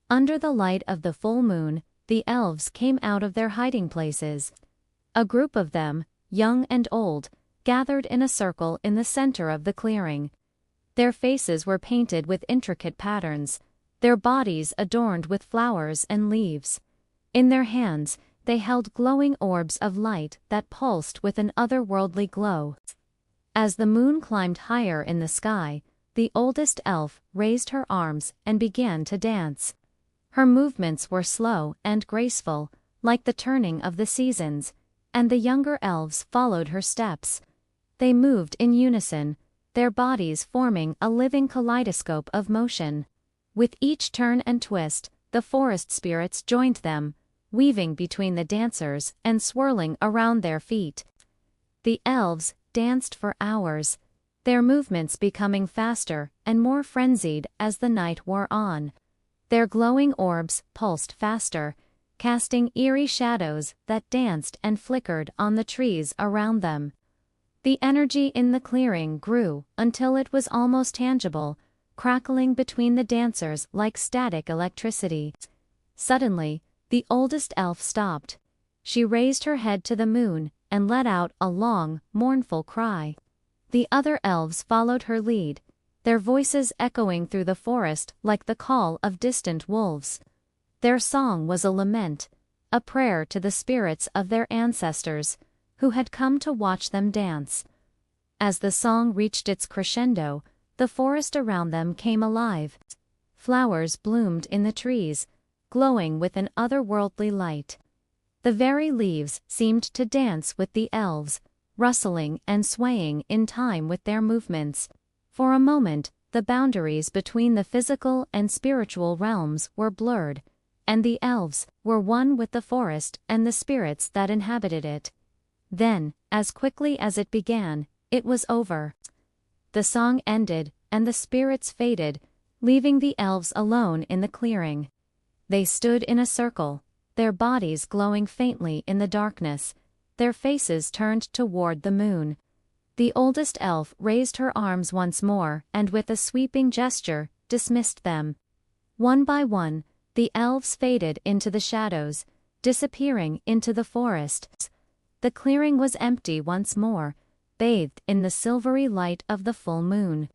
Under the light of the full moon, the elves came out of their hiding places. A group of them, young and old, gathered in a circle in the center of the clearing. Their faces were painted with intricate patterns, their bodies adorned with flowers and leaves. In their hands, they held glowing orbs of light that pulsed with an otherworldly glow. As the moon climbed higher in the sky, the oldest elf raised her arms and began to dance. Her movements were slow and graceful, like the turning of the seasons, and the younger elves followed her steps. They moved in unison, their bodies forming a living kaleidoscope of motion. With each turn and twist, the forest spirits joined them, weaving between the dancers and swirling around their feet. The elves danced for hours, their movements becoming faster and more frenzied as the night wore on. Their glowing orbs pulsed faster, casting eerie shadows that danced and flickered on the trees around them. The energy in the clearing grew until it was almost tangible, crackling between the dancers like static electricity. Suddenly, the oldest elf stopped. She raised her head to the moon and let out a long, mournful cry. The other elves followed her lead, their voices echoing through the forest like the call of distant wolves. Their song was a lament, a prayer to the spirits of their ancestors, who had come to watch them dance. As the song reached its crescendo, the forest around them came alive. Flowers bloomed in the trees, glowing with an otherworldly light. The very leaves seemed to dance with the elves, rustling and swaying in time with their movements. For a moment, the boundaries between the physical and spiritual realms were blurred, and the elves were one with the forest and the spirits that inhabited it. Then, as quickly as it began, it was over. The song ended, and the spirits faded, leaving the elves alone in the clearing. They stood in a circle, their bodies glowing faintly in the darkness, their faces turned toward the moon. The oldest elf raised her arms once more and with a sweeping gesture, dismissed them. One by one, the elves faded into the shadows, disappearing into the forest. The clearing was empty once more, bathed in the silvery light of the full moon.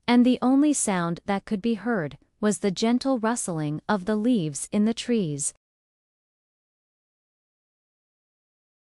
And the only sound that could be heard was the gentle rustling of the leaves in the trees.